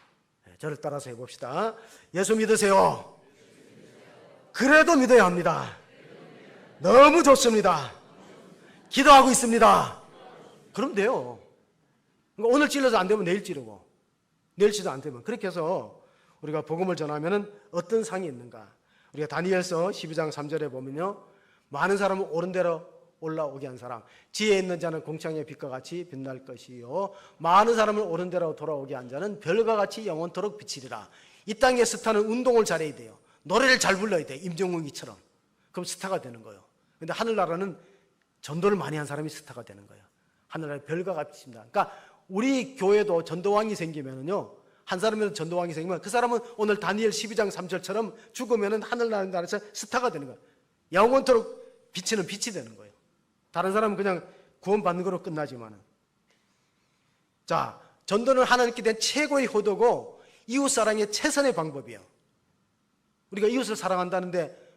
저를 따라서 해봅시다. 예수 믿으세요. 그래도 믿어야 합니다. 너무 좋습니다. 기도하고 있습니다. 그럼 돼요. 그러니까 오늘 찔러서 안 되면 내일 찌르고, 내일 찌도 안 되면. 그렇게 해서 우리가 복음을 전하면 어떤 상이 있는가. 우리가 다니엘서 12장 3절에 보면요, 많은 사람은 옳은 대로 올라오게 한 사람, 지혜 있는 자는 공창의 빛과 같이 빛날 것이요, 많은 사람을 옳은 대로 돌아오게 한 자는 별과 같이 영원토록 비치리라. 이 땅의 스타는 운동을 잘해야 돼요. 노래를 잘 불러야 돼. 임종웅이처럼. 그럼 스타가 되는 거예요. 근데 하늘나라는 전도를 많이 한 사람이 스타가 되는 거예요. 하늘나라의 별과 같습니다. 그러니까 우리 교회도 전도왕이 생기면은요, 한 사람이라도 전도왕이 생기면 그 사람은 오늘 다니엘 12장 3절처럼 죽으면은 하늘나라에서 스타가 되는 거예요. 영원토록 비치는 빛이 되는 거예요. 다른 사람은 그냥 구원받는 거로 끝나지만은. 자, 전도는 하나님께 대한 최고의 효도고 이웃사랑의 최선의 방법이에요. 우리가 이웃을 사랑한다는데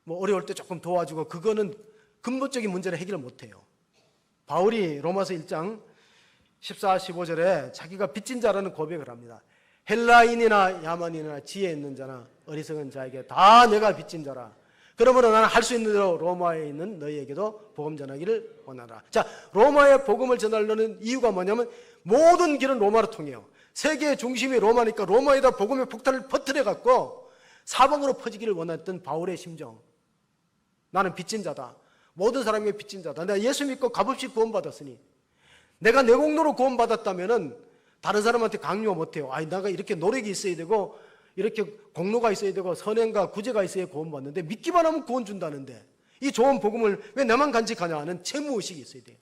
뭐 어려울 때 조금 도와주고, 그거는 근본적인 문제를 해결을 못해요. 바울이 로마서 1장 14, 15절에 자기가 빚진 자라는 고백을 합니다. 헬라인이나 야만인이나 지혜 있는 자나 어리석은 자에게 다 내가 빚진 자라. 그러므로 나는 할 수 있는 대로 로마에 있는 너희에게도 복음 전하기를 원하라. 자, 로마에 복음을 전하려는 이유가 뭐냐면 모든 길은 로마로 통해요. 세계의 중심이 로마니까 로마에다 복음의 폭탄을 퍼뜨려 갖고 사방으로 퍼지기를 원했던 바울의 심정. 나는 빚진 자다. 모든 사람에게 빚진 자다. 내가 예수 믿고 값없이 구원받았으니 내가 내 공로로 구원받았다면은 다른 사람한테 강요 못해요. 내가 이렇게 노력이 있어야 되고 이렇게 공로가 있어야 되고 선행과 구제가 있어야 구원받는데 믿기만 하면 구원 준다는데 이 좋은 복음을 왜 나만 간직하냐 하는 채무의식이 있어야 돼요.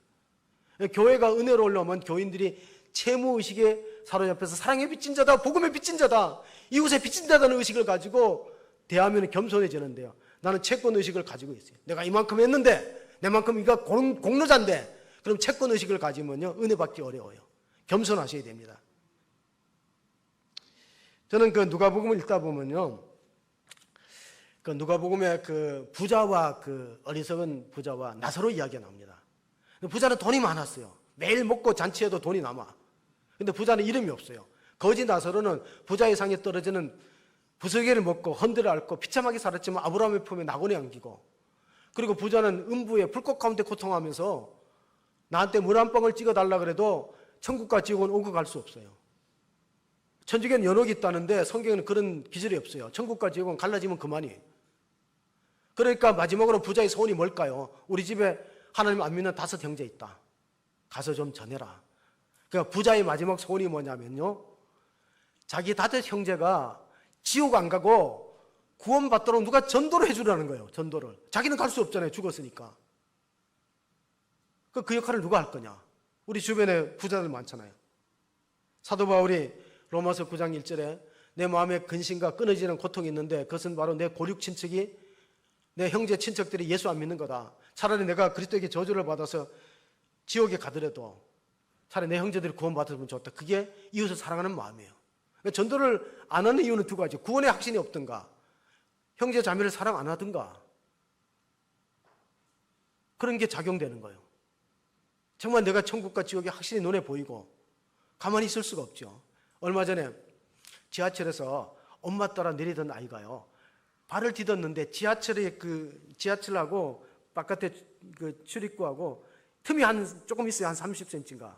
교회가 은혜로 올라오면 교인들이 채무의식에 사로잡혀서 사랑에 빚진 자다, 복음에 빚진 자다, 이웃에 빚진 자다는 의식을 가지고 대하면 겸손해지는데요. 나는 채권의식을 가지고 있어요. 내가 이만큼 했는데 내만큼 이가 공로자인데 그럼 채권의식을 가지면요 은혜 받기 어려워요. 겸손하셔야 됩니다. 저는 그 누가복음을 읽다 보면요, 그 누가복음의 그 부자와 그 어리석은 부자와 나사로 이야기가 나옵니다. 부자는 돈이 많았어요. 매일 먹고 잔치해도 돈이 남아. 근데 부자는 이름이 없어요. 거지 나사로는 부자의 상에 떨어지는 부스러기를 먹고 헌들을 앓고 비참하게 살았지만 아브라함의 품에 낙원에 안기고, 그리고 부자는 음부의 불꽃 가운데 고통하면서 나한테 물 한 방울 찍어달라 그래도 천국과 지옥은 오고 갈 수 없어요. 천주교는 연옥이 있다는데 성경에는 그런 기절이 없어요. 천국과 지옥은 갈라지면 그만이에요. 그러니까 마지막으로 부자의 소원이 뭘까요? 우리 집에 하나님 안 믿는 5 형제 있다. 가서 좀 전해라. 그러니까 부자의 마지막 소원이 뭐냐면요, 자기 5 형제가 지옥 안 가고 구원받도록 누가 전도를 해주라는 거예요. 전도를. 자기는 갈 수 없잖아요. 죽었으니까. 그 역할을 누가 할 거냐? 우리 주변에 부자들 많잖아요. 사도 바울이 로마서 9장 1절에 내 마음에 근심과 끊어지는 고통이 있는데 그것은 바로 내 고륙 친척이, 내 형제 친척들이 예수 안 믿는 거다. 차라리 내가 그리스도에게 저주를 받아서 지옥에 가더라도 차라리 내 형제들이 구원받았으면 좋다. 그게 이웃을 사랑하는 마음이에요. 전도를 안 하는 이유는 2가지. 구원의 확신이 없든가, 형제 자매를 사랑 안 하든가, 그런 게 작용되는 거예요. 정말 내가 천국과 지옥이 확실히 눈에 보이고 가만히 있을 수가 없죠. 얼마 전에 지하철에서 엄마 따라 내리던 아이가요, 발을 디뎠는데 지하철하고 바깥에 그 출입구하고 틈이 조금 있어요. 한 30cm인가.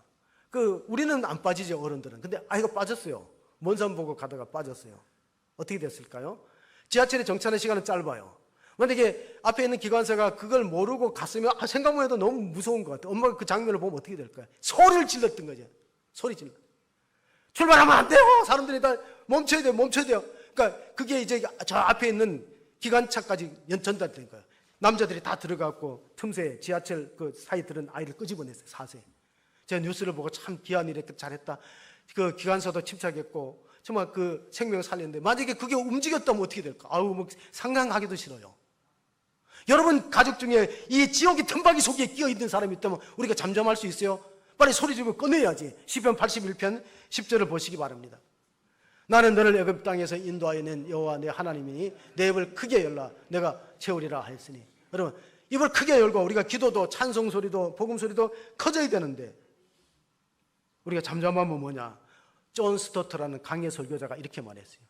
우리는 안 빠지죠, 어른들은. 근데 아이가 빠졌어요. 먼 산 보고 가다가 빠졌어요. 어떻게 됐을까요? 지하철이 정차하는 시간은 짧아요. 만약에 앞에 있는 기관사가 그걸 모르고 갔으면 생각만 해도 너무 무서운 것 같아요. 엄마가 그 장면을 보면 어떻게 될까요? 소리를 질렀던 거죠. 소리 질러. 출발하면 안 돼요. 사람들이 다 멈춰야 돼요. 멈춰야 돼요. 그러니까 그게 이제 저 앞에 있는 기관차까지 전달된 거예요. 남자들이 다 들어가고 틈새 지하철 그 사이 들은 아이를 끄집어냈어요. 4세. 제가 뉴스를 보고 참 귀한 일을 잘했다. 그 기관사도 침착했고 정말 그 생명을 살렸는데 만약에 그게 움직였다면 어떻게 될까? 뭐 상상하기도 싫어요. 여러분 가족 중에 이 지옥의 틈바기 속에 끼어 있는 사람이 있다면 우리가 잠잠할 수 있어요? 빨리 소리 지르고 꺼내야지. 시편 81편 10절을 보시기 바랍니다. 나는 너를 애굽 땅에서 인도하여 낸 여호와 내 하나님이니 내 입을 크게 열라 내가 채우리라 하였으니. 여러분 입을 크게 열고 우리가 기도도 찬송 소리도 복음 소리도 커져야 되는데 우리가 잠잠하면 뭐냐? 존 스토트라는 강해 설교자가 이렇게 말했어요.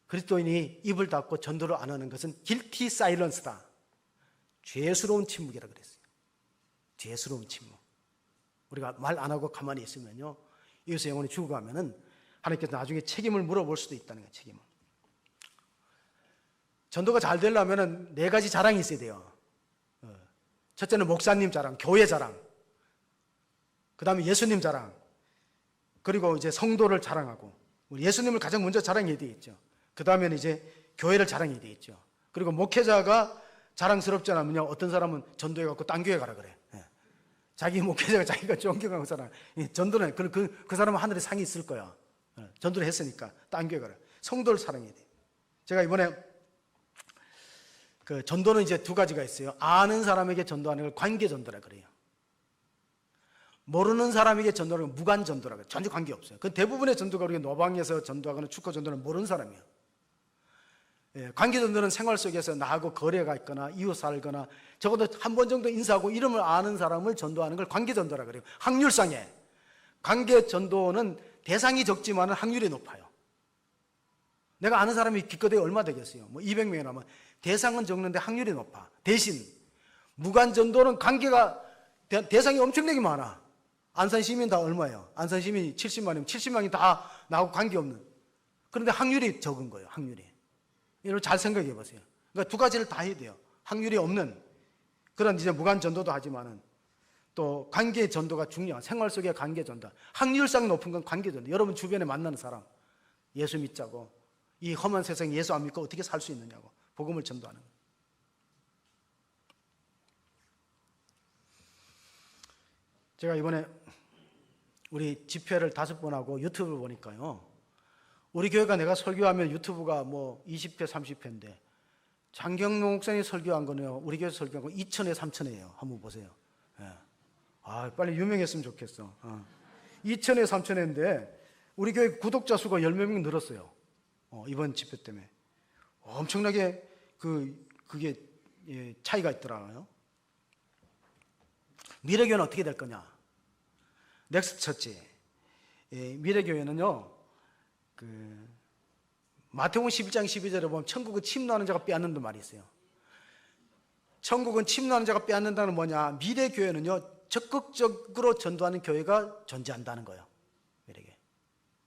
그리스도인이 입을 닫고 전도를 안 하는 것은 guilty silence다. 죄스러운 침묵이라 그랬어요. 죄스러운 침묵. 우리가 말 안 하고 가만히 있으면요, 이웃의 영혼이 죽어가면은 하나님께서 나중에 책임을 물어볼 수도 있다는 거예요. 책임을. 전도가 잘 되려면은 4가지 자랑이 있어야 돼요. 첫째는 목사님 자랑, 교회 자랑. 그 다음에 예수님 자랑. 그리고 이제 성도를 자랑하고, 예수님을 가장 먼저 자랑해야 되겠죠. 그 다음에는 이제 교회를 자랑해야 되겠죠. 그리고 목회자가 자랑스럽지 않으면요, 어떤 사람은 전도해갖고 딴 교회 가라 그래. 자기 목회자가 자기가 존경하는 사람, 전도는 그 사람은 하늘에 상이 있을 거야. 전도를 했으니까 딴 교회 가라. 성도를 사랑해야 돼. 제가 이번에 그 전도는 이제 2가지가 있어요. 아는 사람에게 전도하는 걸 관계 전도라 그래요. 모르는 사람에게 전도하는 걸 무관 전도라 그래요. 전혀 관계 없어요. 그 대부분의 전도가 우리가 노방에서 전도하거나 축구 전도는 모르는 사람이에요. 관계 전도는 생활 속에서 나하고 거래가 있거나 이웃 살거나 적어도 한 번 정도 인사하고 이름을 아는 사람을 전도하는 걸 관계 전도라 그래요. 확률상에 관계 전도는 대상이 적지만 확률이 높아요. 내가 아는 사람이 기껏해 얼마 되겠어요? 200명이 나면 대상은 적는데 확률이 높아. 대신 무관 전도는 관계가 대상이 엄청나게 많아. 안산 시민 다 얼마예요? 안산 시민이 70만이면 70만이 다 나하고 관계없는. 그런데 확률이 적은 거예요. 확률이. 이걸 잘 생각해 보세요. 그러니까 2가지를 다 해야 돼요. 확률이 없는 그런 이제 무관 전도도 하지만은 또 관계 전도가 중요한 생활 속의 관계 전도. 확률상 높은 건 관계 전도. 여러분 주변에 만나는 사람 예수 믿자고 이 험한 세상에 예수 안 믿고 어떻게 살 수 있느냐고 복음을 전도하는 거예요. 제가 이번에 우리 집회를 5번 하고 유튜브를 보니까요. 우리 교회가 내가 설교하면 유튜브가 뭐 20회, 30회인데 장경록 목사님이 설교한 거는요. 우리 교회에서 설교한 거 2,000회, 3,000회예요. 한번 보세요. 예. 아, 빨리 유명했으면 좋겠어. 2,000회, 3,000회인데 우리 교회 구독자 수가 10몇 명 늘었어요. 이번 집회 때문에. 엄청나게 그게 차이가 있더라고요. 미래교회는 어떻게 될 거냐? 넥스트 처치. 미래교회는요, 마태복음 11장 12절에 보면 천국은 침노하는 자가 빼앗는다는 말이 있어요. 천국은 침노하는 자가 빼앗는다는 뭐냐? 미래교회는요, 적극적으로 전도하는 교회가 존재한다는 거예요. 미래교회.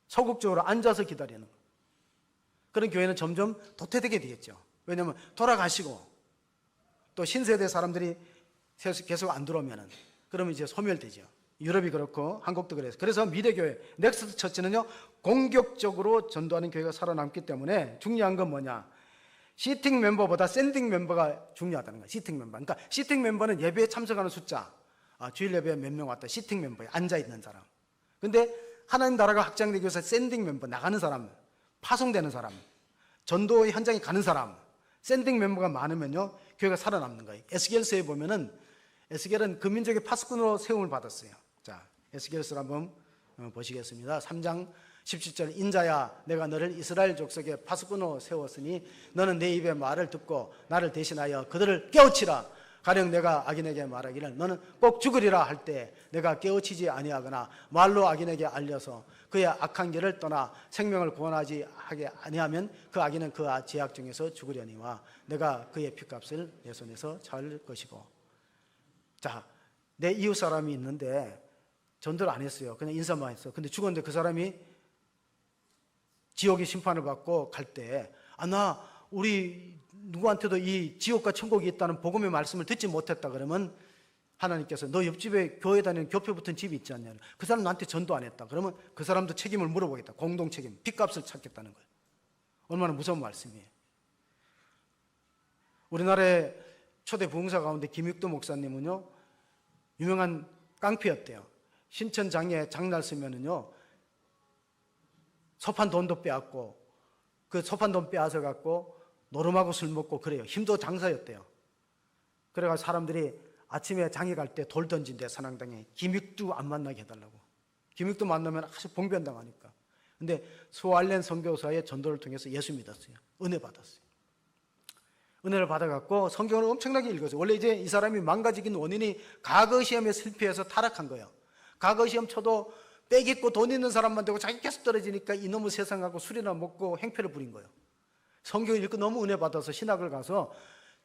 소극적으로 앉아서 기다리는 거. 그런 교회는 점점 도태되게 되겠죠. 왜냐하면 돌아가시고 또 신세대 사람들이 계속 안 들어오면은 그러면 이제 소멸되죠. 유럽이 그렇고 한국도 그래서. 그래서 미래교회, 넥스트 처치는요, 공격적으로 전도하는 교회가 살아남기 때문에 중요한 건 뭐냐? 시팅 멤버보다 샌딩 멤버가 중요하다는 거예요. 시팅 멤버. 그러니까 시팅 멤버는 예배에 참석하는 숫자. 주일 예배에 몇 명 왔다. 시팅 멤버에 앉아있는 사람. 근데 하나님 나라가 확장되기 위해서 샌딩 멤버, 나가는 사람, 파송되는 사람, 전도 현장에 가는 사람, 샌딩 멤버가 많으면요, 교회가 살아남는 거예요. 에스겔서에 보면은 에스겔은 그 민족의 파수꾼으로 세움을 받았어요. 자, 에스겔서를 한번 보시겠습니다. 3장 17절. 인자야, 내가 너를 이스라엘 족속의 파수꾼으로 세웠으니 너는 내 입의 말을 듣고 나를 대신하여 그들을 깨우치라. 가령 내가 악인에게 말하기를 너는 꼭 죽으리라 할 때 내가 깨우치지 아니하거나 말로 악인에게 알려서 그의 악한 길을 떠나 생명을 구원하지 하게 아니하면 그 악인은 그 죄악 중에서 죽으려니와 내가 그의 핏값을 내 손에서 찾을 것이고. 자, 내 이웃 사람이 있는데 전도를 안 했어요. 그냥 인사만 했어. 근데 죽었는데 그 사람이 지옥의 심판을 받고 갈 때, 나 우리 누구한테도 이 지옥과 천국이 있다는 복음의 말씀을 듣지 못했다 그러면 하나님께서 너 옆집에 교회 다니는 교표 붙은 집이 있지 않냐, 그 사람 나한테 전도 안 했다 그러면 그 사람도 책임을 물어보겠다. 공동 책임, 핏값을 찾겠다는 거예요. 얼마나 무서운 말씀이에요. 우리나라의 초대 부흥사 가운데 김육도 목사님은요, 유명한 깡패였대요. 신천장에 장날 쓰면은요, 소판 돈도 빼앗고, 그 소판 돈 빼앗아 갖고 노름하고 술 먹고 그래요. 힘도 장사였대요. 그래가지고 사람들이 아침에 장에 갈 때 돌 던진대, 산항당에. 김육도 안 만나게 해달라고. 김육도 만나면 아주 봉변당하니까. 근데 소알렌 선교사의 전도를 통해서 예수 믿었어요. 은혜 받았어요. 은혜를 받아갖고 성경을 엄청나게 읽었어요. 원래 이제 이 사람이 망가지긴 원인이 과거 시험에 실패해서 타락한 거예요. 과거 시험 쳐도 빽 있고 돈 있는 사람만 되고 자기 계속 떨어지니까 이놈의 세상하고 술이나 먹고 행패를 부린 거예요. 성경을 읽고 너무 은혜 받아서 신학을 가서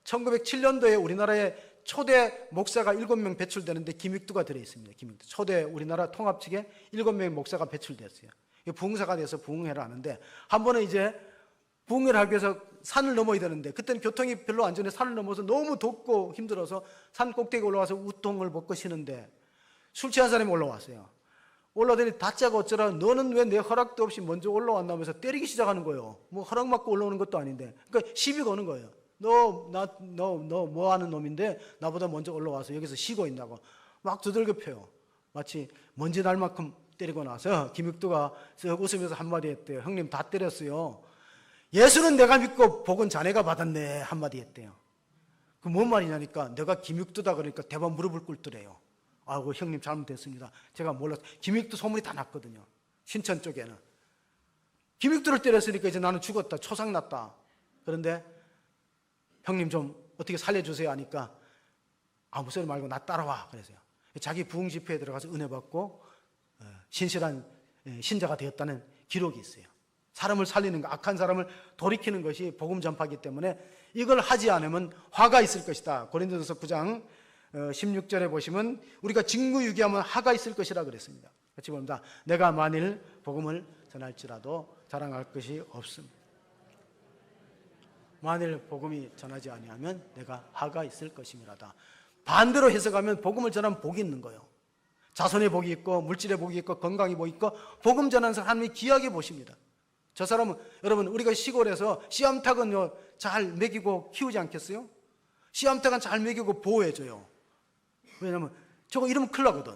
1907년도에 우리나라에 초대 목사가 7명 배출되는데 김익두가 들어있습니다. 김익두. 초대 우리나라 통합 측에 7명의 목사가 배출됐어요. 부흥사가 돼서 부흥회를 하는데 한 번은 이제 부흥회를 하기 위해서 산을 넘어야 되는데 그때는 교통이 별로 안전해. 산을 넘어서 너무 덥고 힘들어서 산 꼭대기 올라와서 우통을 벗고 쉬는데 술 취한 사람이 올라왔어요. 올라오더니 다짜고 어쩌라, 너는 왜 내 허락도 없이 먼저 올라왔나면서 때리기 시작하는 거예요. 뭐 허락 받고 올라오는 것도 아닌데. 그러니까 시비 거는 거예요. 너 뭐 하는 놈인데 나보다 먼저 올라와서 여기서 쉬고 있나고 막 두들겨 패요. 마치 먼지 날 만큼 때리고 나서 김육두가 웃으면서 한마디 했대요. 형님 다 때렸어요. 예수는 내가 믿고 복은 자네가 받았네 한마디 했대요. 그 뭔 말이냐니까 내가 김육두다 그러니까 대박 무릎을 꿇더래요. 아이고 형님 잘못했습니다. 제가 몰랐어요. 김육두 소문이 다 났거든요. 신천 쪽에는. 김육두를 때렸으니까 이제 나는 죽었다. 초상났다. 그런데 형님 좀 어떻게 살려주세요 하니까 아무 소리 말고 나 따라와 그래서요. 자기 부흥 집회에 들어가서 은혜 받고 신실한 신자가 되었다는 기록이 있어요. 사람을 살리는 거, 악한 사람을 돌이키는 것이 복음 전파이기 때문에 이걸 하지 않으면 화가 있을 것이다. 고린도전서 9장 16절에 보시면 우리가 직무유기하면 화가 있을 것이라 그랬습니다. 같이 봅니다. 내가 만일 복음을 전할지라도 자랑할 것이 없습니다. 만일 복음이 전하지 아니하면 내가 화가 있을 것임이라다. 반대로 해석하면 복음을 전하면 복이 있는 거예요. 자손의 복이 있고 물질의 복이 있고 건강의 복이 있고 복음 전하는 사람 하나님이 귀하게 보십니다. 저 사람은 여러분 우리가 시골에서 씨암탉은 잘 먹이고 키우지 않겠어요? 씨암탉은 잘 먹이고 보호해줘요. 왜냐하면 저거 이러면 큰일 나거든.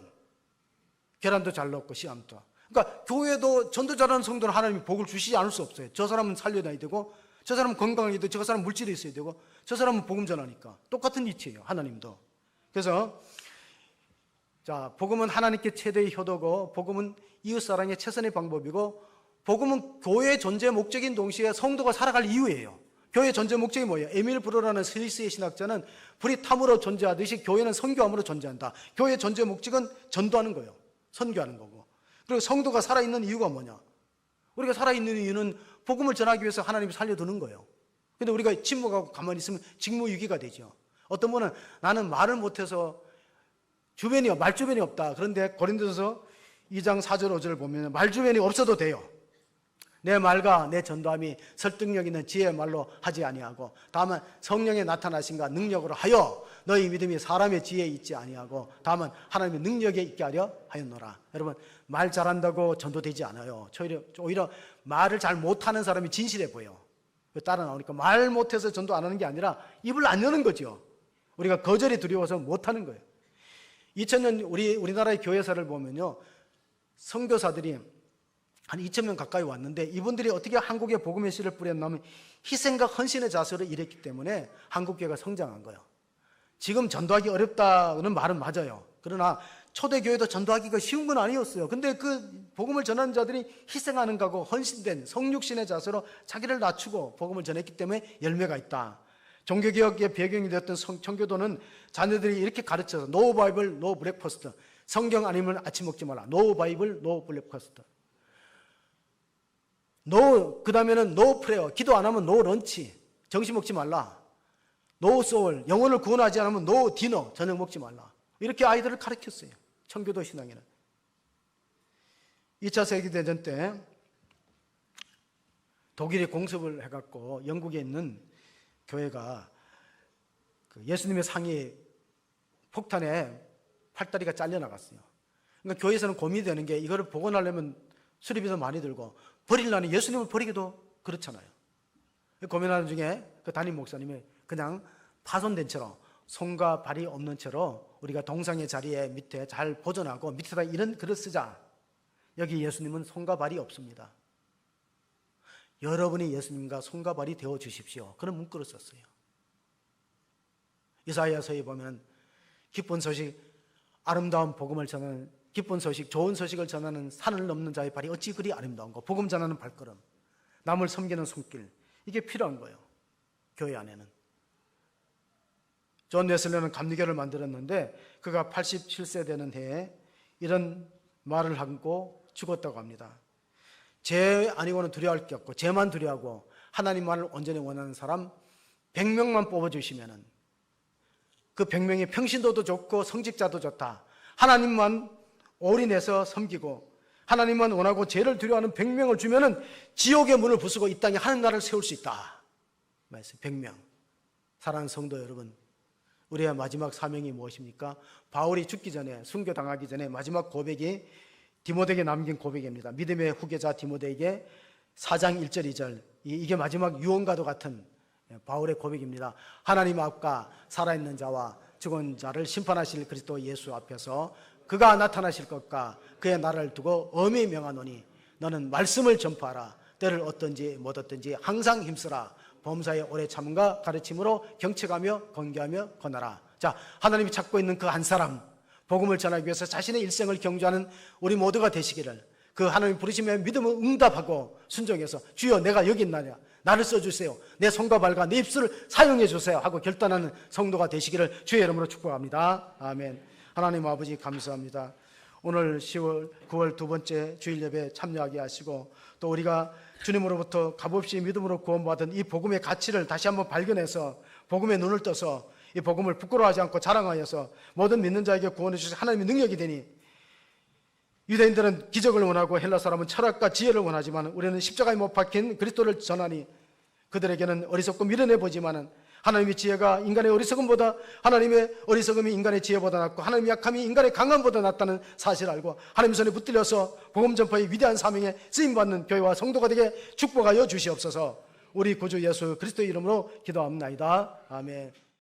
계란도 잘 넣고 씨암탉. 그러니까 교회도 전도 잘하는 성도는 하나님이 복을 주시지 않을 수 없어요. 저 사람은 살려놔야 되고 저 사람은 건강해야 되고 저 사람은 물질이 있어야 되고 저 사람은 복음 전하니까 똑같은 이치예요. 하나님도. 그래서 자, 복음은 하나님께 최대의 효도고 복음은 이웃사랑의 최선의 방법이고 복음은 교회의 존재 목적인 동시에 성도가 살아갈 이유예요. 교회의 존재 목적이 뭐예요? 에밀 브로라는 스위스의 신학자는 불이 탐으로 존재하듯이 교회는 선교함으로 존재한다. 교회의 존재 목적은 전도하는 거예요. 선교하는 거고. 그리고 성도가 살아있는 이유가 뭐냐? 우리가 살아있는 이유는 복음을 전하기 위해서 하나님이 살려두는 거예요. 근데 우리가 침묵하고 가만히 있으면 직무유기가 되죠. 어떤 분은 나는 말을 못해서 말주변이 없다. 그런데 고린도서 2장 4절 5절을 보면 말주변이 없어도 돼요. 내 말과 내 전도함이 설득력 있는 지혜의 말로 하지 아니하고 다만 성령의 나타나심과 능력으로 하여 너희 믿음이 사람의 지혜에 있지 아니하고 다만 하나님의 능력에 있게 하려 하였노라. 여러분 말 잘한다고 전도되지 않아요. 오히려 말을 잘 못하는 사람이 진실해 보여. 따라 나오니까 말 못해서 전도 안 하는 게 아니라 입을 안 여는 거죠. 우리가 거절이 두려워서 못하는 거예요. 2000년 우리나라의 교회사를 보면요, 선교사들이 한 2000명 가까이 왔는데 이분들이 어떻게 한국에 복음의 씨를 뿌렸냐면 희생과 헌신의 자세로 일했기 때문에 한국교회가 성장한 거예요. 지금 전도하기 어렵다는 말은 맞아요. 그러나 초대교회도 전도하기가 쉬운 건 아니었어요. 근데 그 복음을 전하는 자들이 희생하는 거고 헌신된 성육신의 자세로 자기를 낮추고 복음을 전했기 때문에 열매가 있다. 종교개혁의 배경이 되었던 청교도는 자녀들이 이렇게 가르쳐서 No Bible, No Breakfast. 성경 아니면 아침 먹지 마라. No Bible, No Breakfast. 그 다음에는 No Prayer. 기도 안 하면 No Lunch. 점심 먹지 말라. No Soul. 영혼을 구원하지 않으면 No Dinner. 저녁 먹지 말라. 이렇게 아이들을 가르쳤어요. 청교도 신앙에는. 2차 세계대전 때 독일이 공습을 해갖고 영국에 있는 교회가 예수님의 상이 폭탄에 팔다리가 잘려나갔어요. 그러니까 교회에서는 고민이 되는 게 이거를 복원하려면 수리비도 많이 들고 버리려니 예수님을 버리기도 그렇잖아요. 고민하는 중에 그 담임 목사님이 그냥 파손된 채로 손과 발이 없는 채로 우리가 동상의 자리에 밑에 잘 보존하고 밑에다 이런 글을 쓰자. 여기 예수님은 손과 발이 없습니다. 여러분이 예수님과 손과 발이 되어 주십시오. 그런 문구를 썼어요. 이사야서에 보면 기쁜 소식, 아름다운 복음을 전하는 기쁜 소식, 좋은 소식을 전하는 산을 넘는 자의 발이 어찌 그리 아름다운 거. 복음 전하는 발걸음, 남을 섬기는 손길, 이게 필요한 거예요. 교회 안에는. 존 웨슬리는 감리교를 만들었는데 그가 87세 되는 해에 이런 말을 하고 죽었다고 합니다. 죄 아니고는 두려워할 게 없고 죄만 두려워하고 하나님만을 온전히 원하는 사람 100명만 뽑아주시면 그 100명이 평신도도 좋고 성직자도 좋다. 하나님만 올인해서 섬기고 하나님만 원하고 죄를 두려워하는 100명을 주면은 지옥의 문을 부수고 이 땅에 하는 나라를 세울 수 있다. 말씀 100명. 사랑하는 성도 여러분, 우리의 마지막 사명이 무엇입니까? 바울이 죽기 전에, 순교당하기 전에 마지막 고백이 디모데에게 남긴 고백입니다. 믿음의 후계자 디모데에게 4장 1절 2절, 이게 마지막 유언과도 같은 바울의 고백입니다. 하나님 앞과 살아있는 자와 죽은 자를 심판하실 그리스도 예수 앞에서 그가 나타나실 것과 그의 나라를 두고 엄히 명하노니 너는 말씀을 전파하라. 때를 얻든지 못 얻든지 항상 힘쓰라. 범사의 오래 참음과 가르침으로 경책하며 권고하며 권하라. 자, 하나님이 찾고 있는 그 한 사람, 복음을 전하기 위해서 자신의 일생을 경주하는 우리 모두가 되시기를, 그 하나님 부르시면 믿음을 응답하고 순종해서 주여 내가 여기 있나냐, 나를 써주세요, 내 손과 발과 내 입술을 사용해 주세요 하고 결단하는 성도가 되시기를 주의 이름으로 축복합니다. 아멘. 하나님 아버지 감사합니다. 오늘 9월 두 번째 주일 예배에 참여하게 하시고 또 우리가 주님으로부터 값없이 믿음으로 구원받은 이 복음의 가치를 다시 한번 발견해서 복음의 눈을 떠서 이 복음을 부끄러워하지 않고 자랑하여서 모든 믿는 자에게 구원해 주신 하나님의 능력이 되니, 유대인들은 기적을 원하고 헬라 사람은 철학과 지혜를 원하지만 우리는 십자가에 못 박힌 그리스도를 전하니 그들에게는 어리석고 미련해 보지만은 하나님의 지혜가 인간의 어리석음보다, 하나님의 어리석음이 인간의 지혜보다 낫고 하나님의 약함이 인간의 강함보다 낫다는 사실을 알고 하나님 손에 붙들려서 복음 전파의 위대한 사명에 쓰임받는 교회와 성도가 되게 축복하여 주시옵소서. 우리 구주 예수 그리스도의 이름으로 기도합나이다. 아멘.